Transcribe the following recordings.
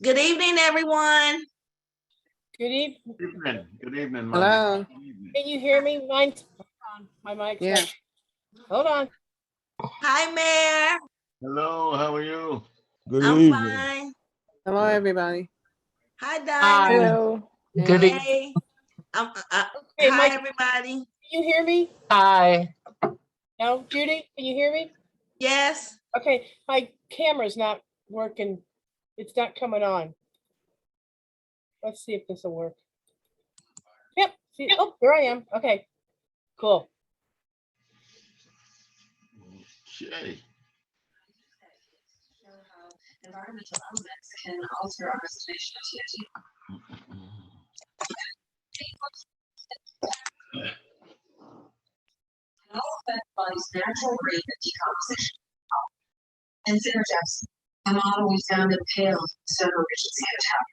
Good evening, everyone. Good evening. Good evening. Hello. Good evening. Can you hear me? Mine's on. My mic's Yeah. on. Hold on. Hi, Mayor. Hello, how are you? Good I'm evening. fine. Hello, everybody. Hi, Dinah. Hello. Good evening. Hey. Okay, Hi, Mike, everybody. can you hear me? Hi. No, Judy, can you hear me? Yes. Okay, my camera's not working. It's not coming on. Let's see if this will work. Yep. See, oh, here I am. Okay, cool. Okay. Environmental elements can alter our estimation of CO2. Can also affect the body's natural rate of decomposition. And synergex, a model we found in pale several regions of the top.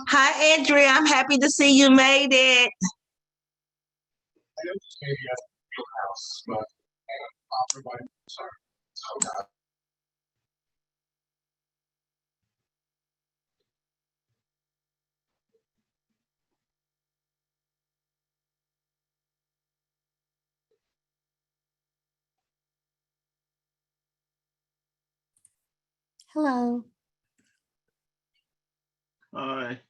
Hi, Andrea. I'm happy to see you made it. Hello. Hi.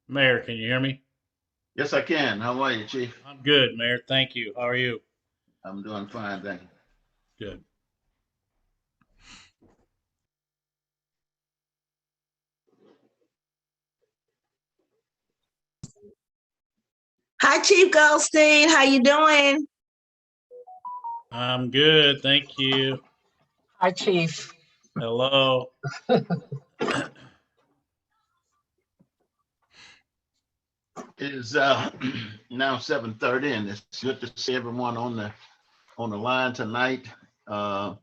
Mayor, can you hear me? Yes, I can. How are you, Chief? I'm good, Mayor. Thank you. How are you? I'm doing fine, thank you. Good. Hi, Chief Goldstein. How you doing? I'm good. Thank you. Hi, Chief. Hello. It is now 7:30, and it's good to see everyone on the line tonight. And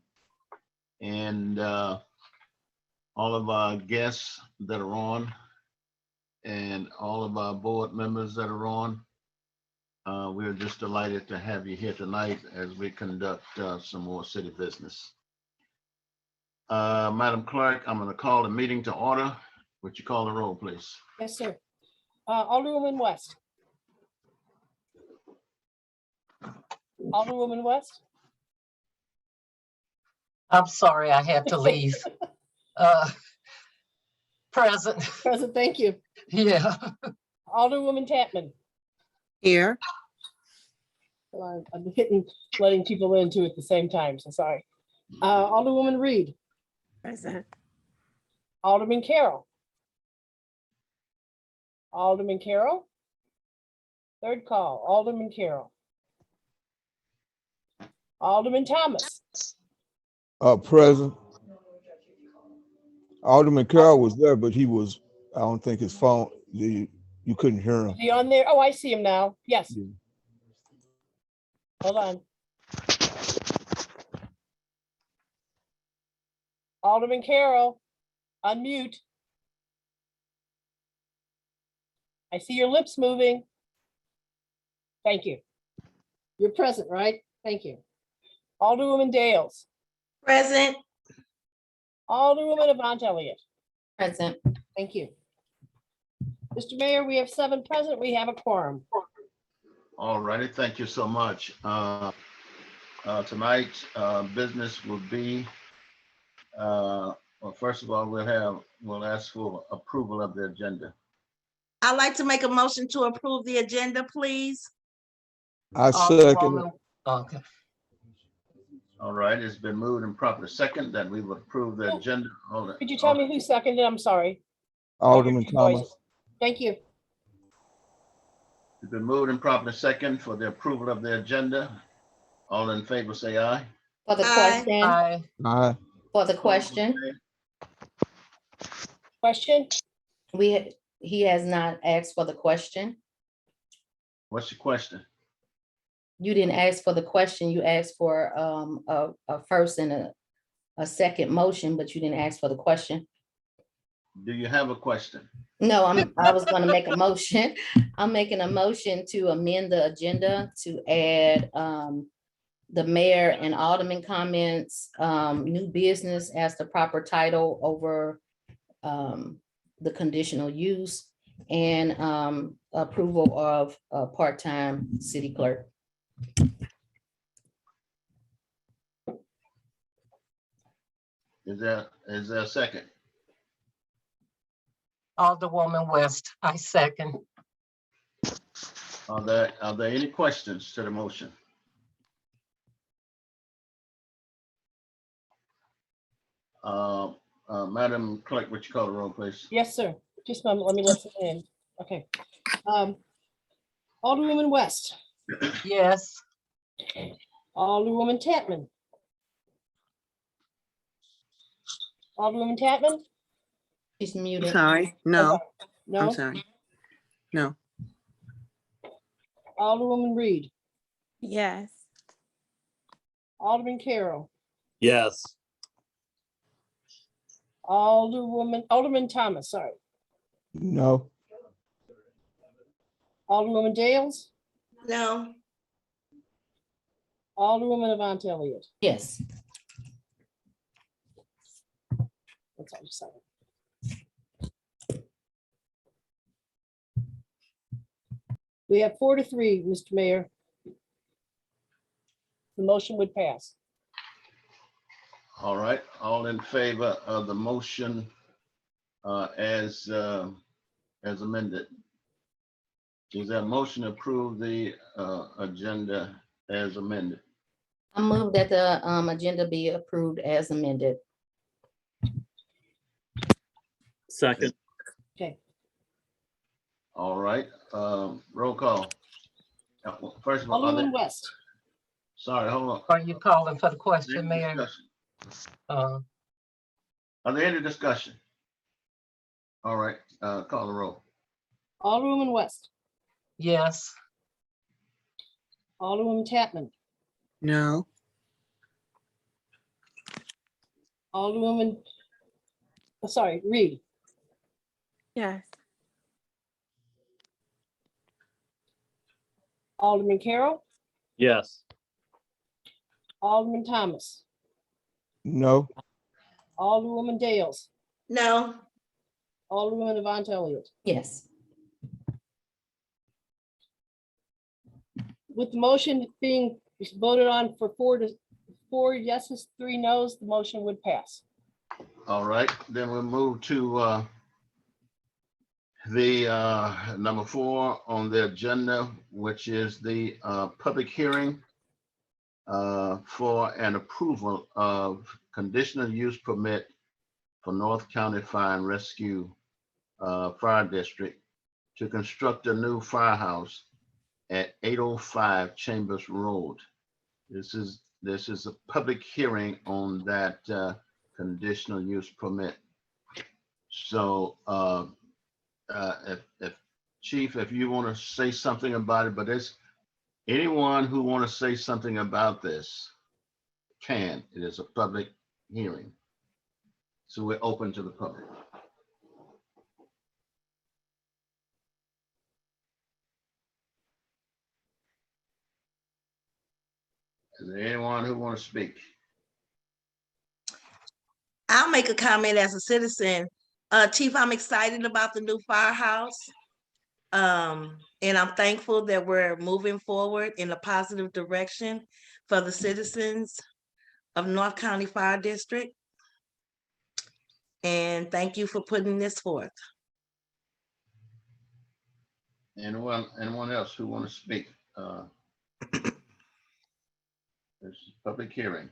all of our guests that are on, and all of our board members that are on. We're just delighted to have you here tonight as we conduct some more city business. Madam Clerk, I'm going to call the meeting to order. Would you call the roll, please? Yes, sir. Alderwoman West. Alderwoman West. I'm sorry, I had to leave. Present. Present, thank you. Yeah. Alderwoman Tapman. Here. I'm letting people in too at the same time, so sorry. Alderwoman Reed. Present. Alderman Carroll. Alderman Carroll. Third call, Alderman Carroll. Alderman Thomas. Present. Alderman Carroll was there, but I don't think his phone, you couldn't hear him. Is he on there? Oh, I see him now. Yes. Yeah. Hold on. Alderman Carroll, unmute. I see your lips moving. Thank you. You're present, right? Thank you. Alderwoman Dales. Present. Alderwoman Avant Elliott. Present. Thank you. Mr. Mayor, we have 7 present. We have a quorum. All righty, thank you so much. Tonight's business will be, well, first of all, we'll ask for approval of the agenda. I'd like to make a motion to approve the agenda, please. I second. Alderwoman- Okay. All right, it's been moved and properly second that we would approve the agenda. Could you tell me who seconded? I'm sorry. Alderman Two voices. Thomas. Thank you. It's been moved and properly second for the approval of the agenda. All in favor, say aye. For the Aye. question, Aye. Aye. for the question, Question? he has not asked for the question. What's your question? You didn't ask for the question. You asked for a first and a second motion, but you didn't ask for the question. Do you have a question? No, I was gonna make a motion. I'm making a motion to amend the agenda to add the mayor and alderman comments, new business as the proper title over the conditional use, and approval of a part-time city clerk. Is there a second? Alderwoman West, I second. Are there any questions to the motion? Madam Clerk, would you call the roll, please? Yes, sir. Just a moment. Let me listen in. Okay. Alderwoman West. Yes. Alderwoman Tapman. Alderwoman Tapman? She's muted. Sorry. No, No? I'm sorry. No. Alderwoman Reed. Yes. Alderman Carroll. Yes. Alderman Thomas, sorry. No. Alderwoman Dales. No. Alderwoman Avant Elliott. Yes. That's all you said. We have 4-3, Mr. Mayor. The motion would pass. All right, all in favor of the motion as amended? Is there a motion to approve the agenda as amended? I move that the agenda be approved as amended. Second. Okay. All right, roll call. First of all, Alderman West. sorry, hold on. Are you calling for the question, Any Mayor? discussion? Uh, Are there any discussion? All right, call the roll. Alderwoman West. yes. Alderwoman Chapman. No. Alderwoman, sorry, Reed. Yes. Alderman Carroll. Yes. Alderman Thomas. No, Alderwoman Dales. No, Alderwoman Avant Elliott. Yes. With the motion being voted on for 4 yeses, 3 nos, the motion would pass. All right, then we'll move to the number 4 on the agenda, which is the public hearing for an approval of conditional use permit for North County Fire and Rescue Fire District to construct a new firehouse at 805 Chambers Road. This is a public hearing on that conditional use permit. So if Chief, if you want to say something about it, but it's anyone who want to say something about this can. It is a public hearing. So we're open to the public. Is there anyone who want to speak? I'll make a comment as a citizen. Chief, I'm excited about the new firehouse. And I'm thankful that we're moving forward in a positive direction for the citizens of North County Fire District. And thank you for putting this forth. Anyone else who want to speak? This is a public hearing.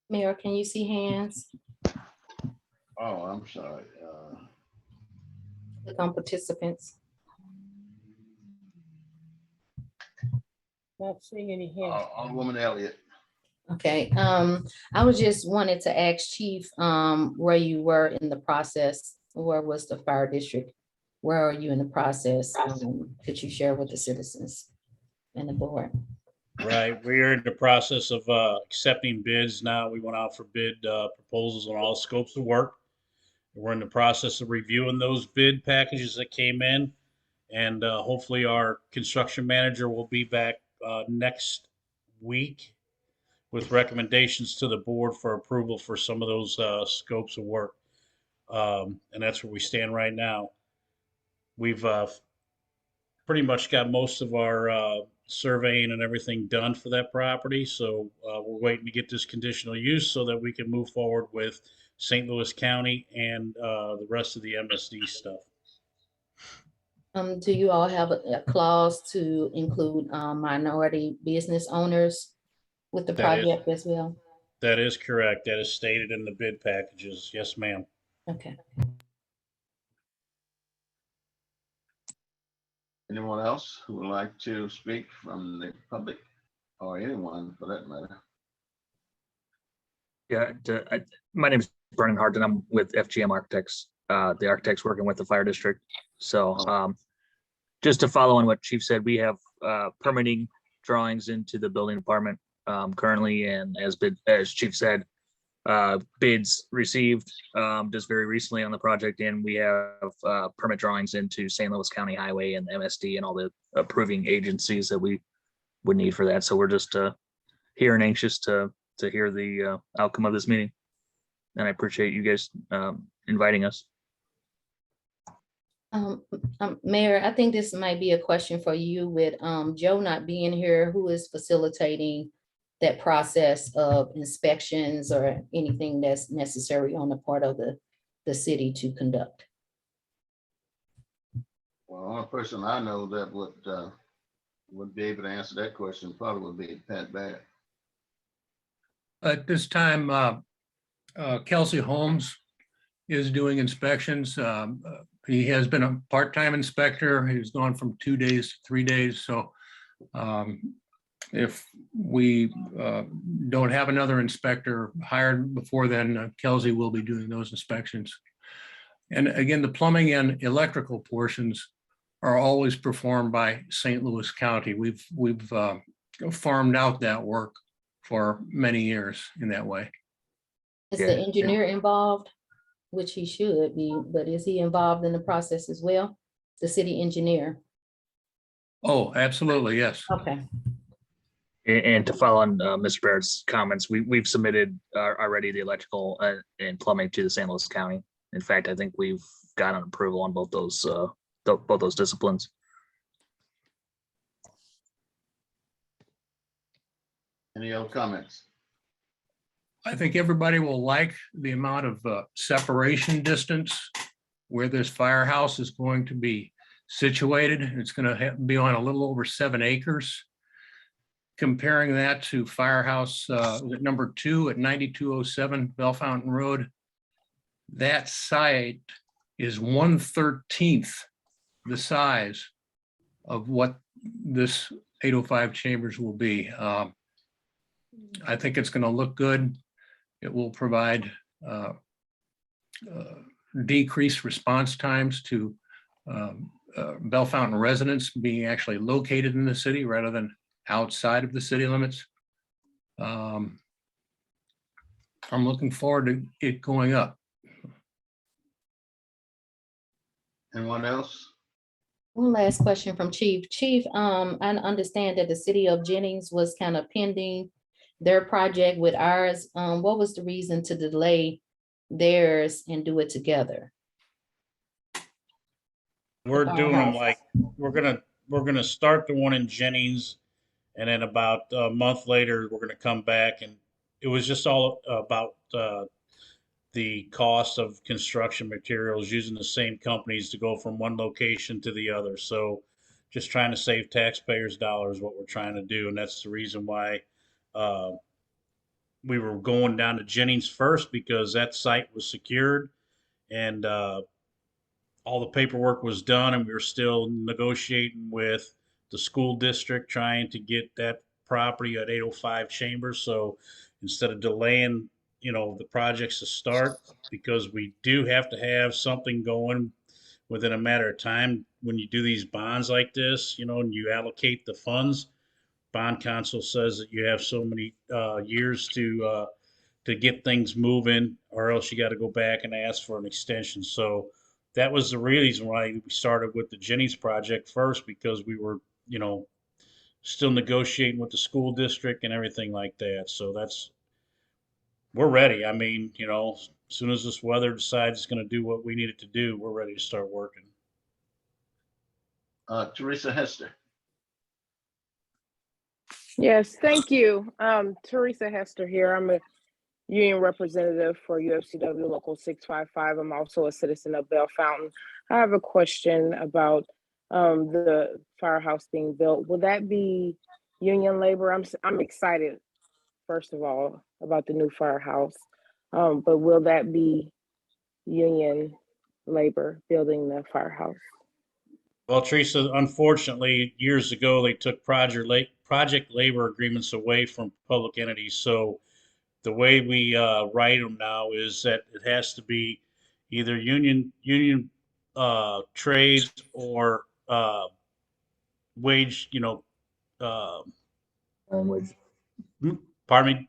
Mayor, can you see hands? Oh, I'm sorry. Click on participants. Not seeing any hands. Alderwoman Elliott. Okay, I was just wanted to ask Chief, where you were in the process. Where was the fire district? Where are you in the process? Could you share with the citizens and the board? Right. We are in the process of accepting bids now. We went out for bid proposals on all scopes of work. We're in the process of reviewing those bid packages that came in. And hopefully our construction manager will be back next week with recommendations to the board for approval for some of those scopes of work. And that's where we stand right now. We've pretty much got most of our surveying and everything done for that property. So we're waiting to get this conditional use so that we can move forward with St. Louis County and the rest of the MSD stuff. Do you all have a clause to include minority business owners with the That is- project as well? That is correct. That is stated in the bid packages. Yes, ma'am. Okay. Anyone else who would like to speak from the public or anyone for that matter? Yeah, my name is Brennan Hart and I'm with FGM Architects, the architects working with the fire district. So just to follow on what Chief said, we have permitting drawings into the building department currently, and as Chief said, bids received just very recently on the project, and we have permit drawings into St. Louis County Highway and MSD and all the approving agencies that we would need for that. So we're just here and anxious to hear the outcome of this meeting. And I appreciate you guys inviting us. Mayor, I think this might be a question for you with Joe not being here. Who is facilitating that process of inspections or anything that's necessary on the part of the city to conduct? Well, the only person I know that would be able to answer that question probably would be Pat Babb. At this time, Kelsey Holmes is doing inspections. He has been a part-time inspector. He's gone from 2 days to 3 days. So if we don't have another inspector hired before then, Kelsey will be doing those inspections. And again, the plumbing and electrical portions are always performed by St. Louis County. We've farmed out that work for many years in that way. Is Yeah. the engineer involved? Which he should be, but is he involved in the process as well? The city engineer? Oh, absolutely, yes. Okay, And to follow on Mr. Barrett's comments, we've submitted already the electrical and plumbing to the San Luis County. In fact, I think we've gotten approval on both those disciplines. Any other comments? I think everybody will like the amount of separation distance where this firehouse is going to be situated. It's going to be on a little over 7 acres. Comparing that to firehouse number 2 at 9207 Bell Fountain Road, that site is 1/13 the size of what this 805 chambers will be. I think it's going to look good. It will provide decreased response times to Bell Fountain residents being actually located in the city rather than outside of the city limits. I'm looking forward to it going up. Anyone else? one last question from Chief. Chief, I understand that the city of Jennings was kind of pending their project with ours. What was the reason to delay theirs and do it together? We're doing them Firehouse. like, we're gonna start the one in Jennings, and then about a month later, we're gonna come back, and it was just all about the cost of construction materials, using the same companies to go from one location to the other. So just trying to save taxpayers' dollars, what we're trying to do, and that's the reason why we were going down to Jennings first, because that site was secured, and all the paperwork was done, and we were still negotiating with the school district trying to get that property at 805 Chambers. So instead of delaying, the projects to start, because we do have to have something going within a matter of time when you do these bonds like this, and you allocate the funds. Bond council says that you have so many years to get things moving, or else you got to go back and ask for an extension. So that was the reason why we started with the Jennings project first, because we were, still negotiating with the school district and everything like that. So we're ready. I mean, as soon as this weather decides it's going to do what we need it to do, we're ready to start working. Teresa Hester. Yes, thank you. Teresa Hester here. I'm a union representative for UFCW Local 655. I'm also a citizen of Bell Fountain. I have a question about the firehouse being built. Will that be union labor? I'm excited, first of all, about the new firehouse. But will that be union labor building the firehouse? Well, Teresa, unfortunately, years ago, they took project labor agreements away from public entities. So the way we write them now is that it has to be either union trades or wage, uh, Language. pardon me,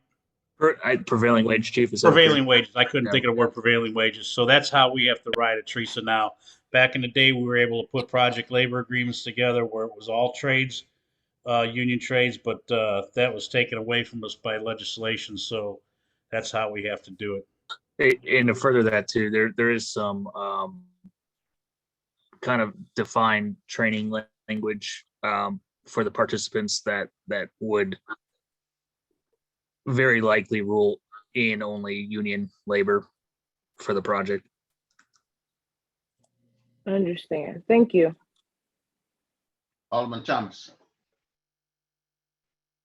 Prevailing wage, chief, is that? prevailing wages. I couldn't Yeah. think of the word prevailing wages. So that's how we have to write it, Teresa. Now, back in the day, we were able to put project labor agreements together where it was all trades, union trades, but that was taken away from us by legislation. So that's how we have to do it. And to further that too, there is some kind of defined training language for the participants that would very likely rule in only union labor for the project. I understand. Thank you. Alderman Thomas.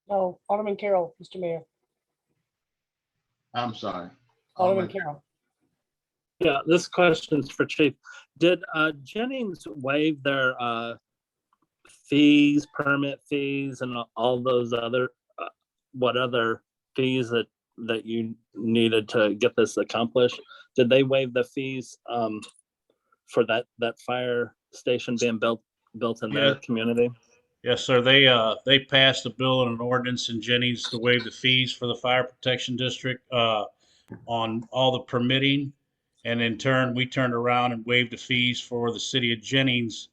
No, Alderman Carroll, Mr. Mayor. I'm sorry. Alderman Carroll. Yeah, this question's for Chief. Did Jennings waive their fees, permit fees, and all those other what other fees that you needed to get this accomplished? Did they waive the fees for that fire station being built in their Yeah. community? Yes, sir. They passed a bill and an ordinance in Jennings to waive the fees for the fire protection district on all the permitting. And in turn, we turned around and waived the fees for the city of Jennings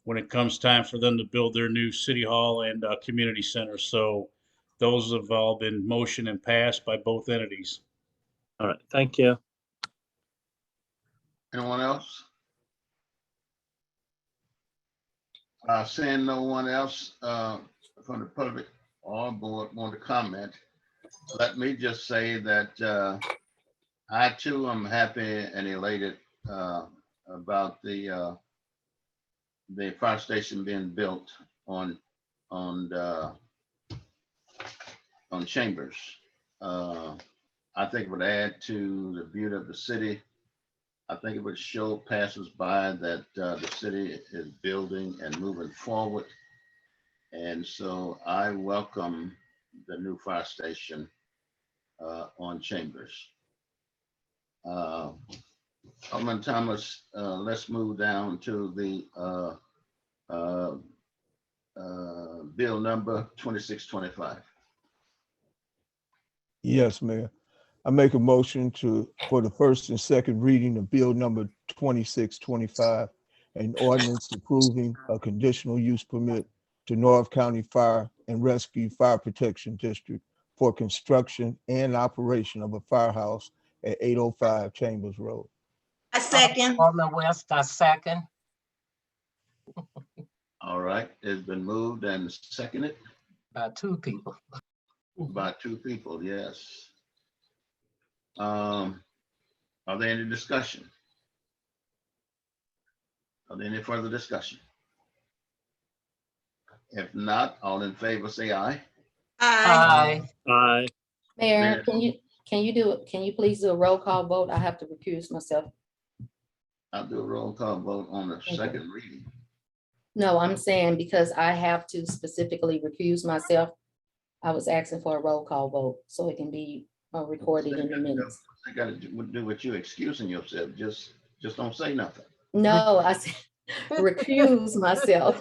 when it comes time for them to build their new city hall and community center. So those have all been motioned and passed by both entities. All right, thank you. Anyone else? Seeing no one else from the public or board want to comment, let me just say that I too am happy and elated about the fire station being built on Chambers. I think it would add to the beauty of the city. I think it would show passersby that the city is building and moving forward. And so I welcome the new fire station on Chambers. Alderman Thomas, let's move down to the bill number 2625. Yes, Mayor. I make a motion for the first and second reading of bill number 2625, an ordinance approving a conditional use permit to North County Fire and Rescue Fire Protection District for construction and operation of a firehouse at 805 Chambers Road. I second. Alderman West, I second. All right, it's been moved and seconded By two people. by two people, yes. Are there any discussion? Are there any further discussion? If not, all in favor say aye. Aye. Aye. Mayor, Mayor. can you please do a roll call vote? I have to recuse myself. I'll do a roll call vote on the you. second reading. No, I'm saying because I have to specifically recuse myself. I was asking for a roll call vote so it can be recorded in the minutes. I gotta do what you excusing yourself. Just don't say nothing. No, I said recuse myself.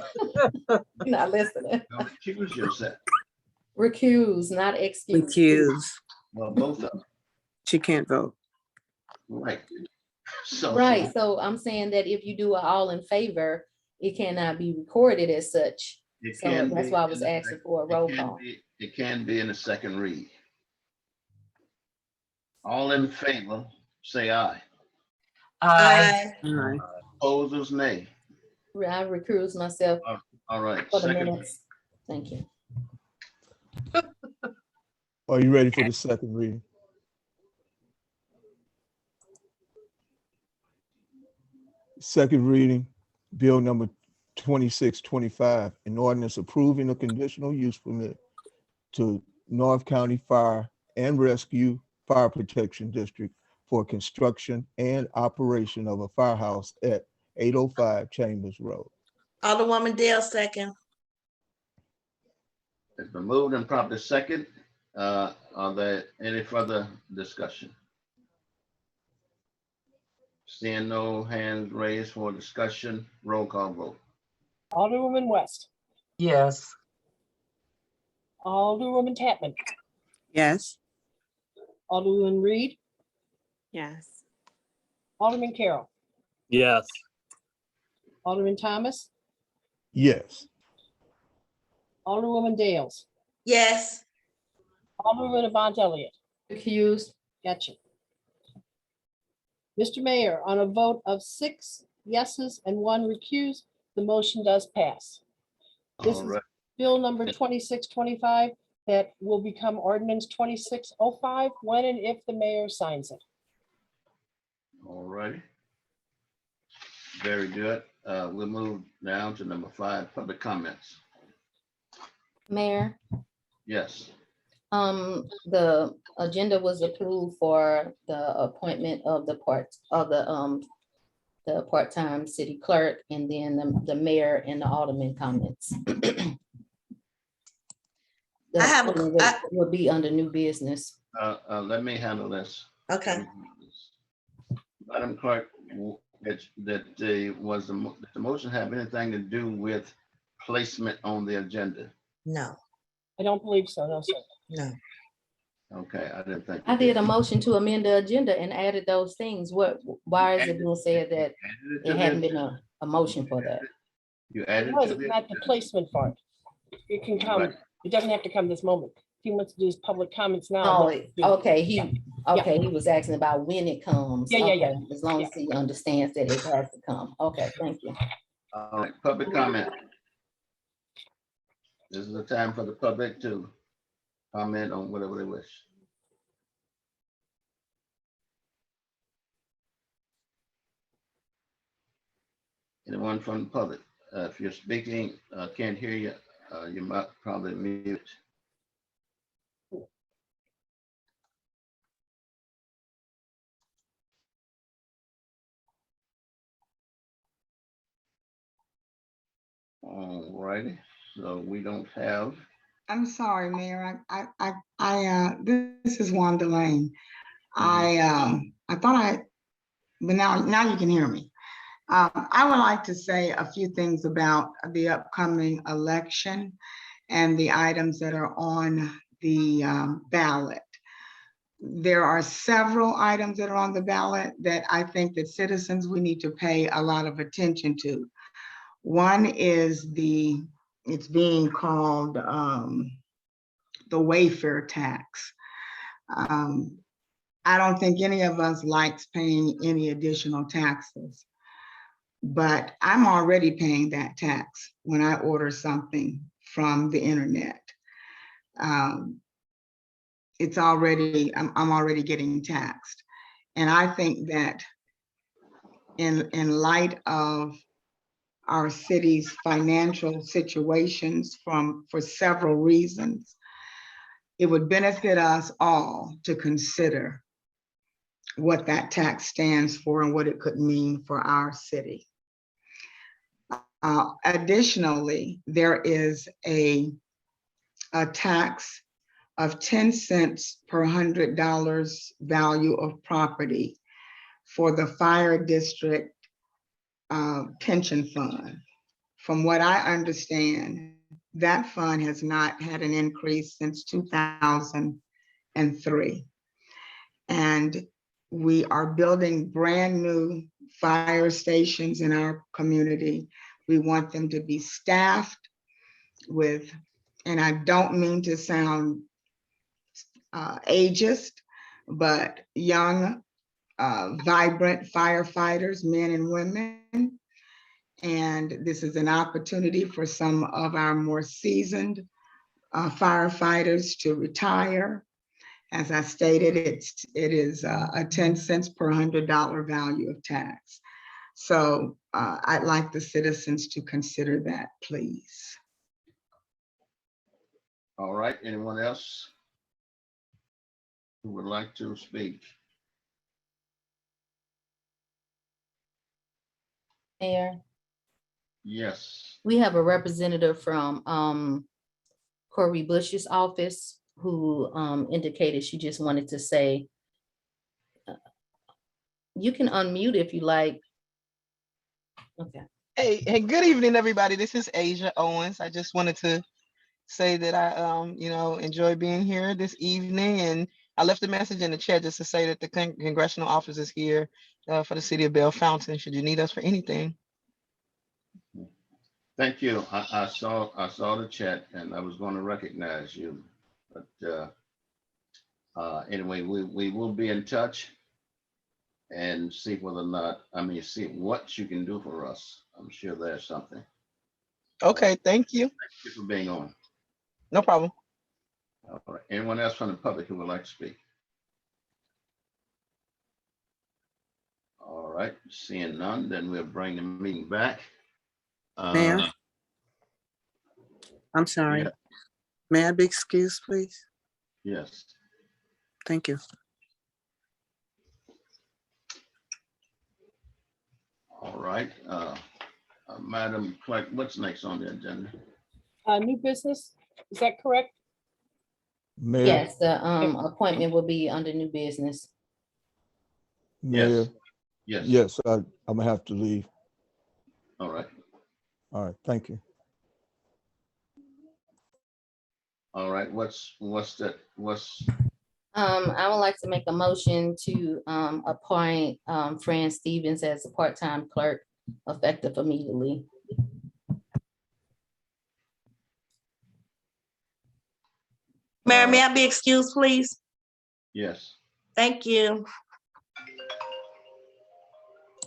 You're not listening. Don't accuse yourself. Recuse, not excuse. Recuse. Well, both of them. She can't vote. Right. So. Right, so I'm saying that if you do an all in favor, it cannot be recorded as such. It So can that's be why I was in the asking sec- for a roll call. It can be in the second read. All in favor, say aye. Aye. Aye. Opposers, nay. I recuse myself All right. for the Second, minutes. Thank you. Are you ready for the second reading? Second reading, bill number 2625, an ordinance approving a conditional use permit to North County Fire and Rescue Fire Protection District for construction and operation of a firehouse at 805 Chambers Road. Alderwoman Dale second. it's been moved and properly second. Are there any further discussion? Seeing no hands raised for discussion, roll call vote. Alderwoman West, Yes. Alderwoman Tatman, Yes. Alderwoman Reed, Yes. Alderman Carroll, Yes. Alderman Thomas, Yes. Alderwoman Dales, Yes. Alderwoman Avant Elliott. Recuse. Gotcha. Mr. Mayor, on a vote of 6 yeses and 1 recuse, the motion does pass. This All is right. bill number 2625 that will become ordinance 2605 when and if the mayor signs it. All righty. Very good. We'll move down to number 5, public comments. Mayor, Yes. The agenda was approved for the appointment of the part-time city clerk, and then the mayor and the alderman comments. The I have a- appointment would be under new business. Let me handle this. Okay. Madam Clerk, did the motion have anything to do with placement on the agenda? No, I don't believe so, no, sir. no. Okay, I didn't think. I did a motion to amend the agenda and added those things. Why is it being said that it hadn't been a motion for that? You added No, to it's the. not the placement part. It can come, Right. it doesn't have to come this moment. If he wants to do his public comments now. Oh, let's do it. okay, he was asking about when it comes. Yeah. Okay, as long as he understands that it has to come. Okay, thank you. All right, public comment. This is the time for the public to comment on whatever they wish. Anyone from the public? If you're speaking, can't hear you, you might probably mute. All righty, so we don't have. I'm sorry, Mayor. This is Wanda Lane. I thought but now you can hear me. I would like to say a few things about the upcoming election and the items that are on the ballot. There are several items that are on the ballot that I think that citizens, we need to pay a lot of attention to. One is it's being called the Wayfair tax. I don't think any of us likes paying any additional taxes, but I'm already paying that tax when I order something from the internet. It's already, I'm already getting taxed. And I think that in light of our city's financial situations for several reasons, it would benefit us all to consider what that tax stands for and what it could mean for our city. Additionally, there is a tax of 10 cents per $100 value of property for the fire district pension fund. From what I understand, that fund has not had an increase since 2003. And we are building brand new fire stations in our community. We want them to be staffed with, and I don't mean to sound ageist, but young, vibrant firefighters, men and women. And this is an opportunity for some of our more seasoned firefighters to retire. As I stated, it is a 10 cents per $100 value of tax. So I'd like the citizens to consider that, please. All right, anyone else who would like to speak? Mayor, Yes. we have a representative from Corey Bush's office who indicated she just wanted to say, you can unmute if you like. Okay. Hey, good evening, everybody. This is Asia Owens. I just wanted to say that I, enjoy being here this evening, and I left a message in the chat just to say that the congressional office is here for the city of Bell Fountain, should you need us for anything. Thank you. I saw the chat and I was going to recognize you, but anyway, we will be in touch and see whether or not, see what you can do for us. I'm sure there's something. Okay, thank you. Thank you for being on. No problem. All right. Anyone else from the public who would like to speak? All right, seeing none, then we'll bring the meeting back. Mayor? I'm sorry. Yeah. May I be excused, please? Yes. Thank you. All right. Madam Clerk, what's next on the agenda? New business, is that correct? Mayor, Yes, the appointment will be under new business. Mayor, Yes. yes, I'm gonna have to leave. All right. All right, thank you. All right. What's that? I would like to make a motion to appoint Fran Stevens as a part-time clerk effective immediately. Mayor, may I be excused, please? Yes. Thank you.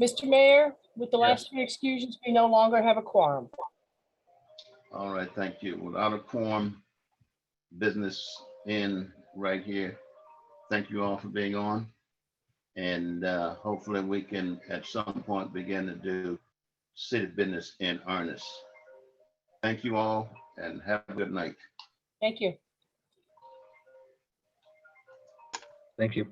Mr. Mayor, with the Yes. last three excuses, we no longer have a quorum. All right. Thank you. Without a quorum, business in right here. Thank you all for being on. And hopefully we can at some point begin to do city business in earnest. Thank you all and have a good night. Thank you. Thank you.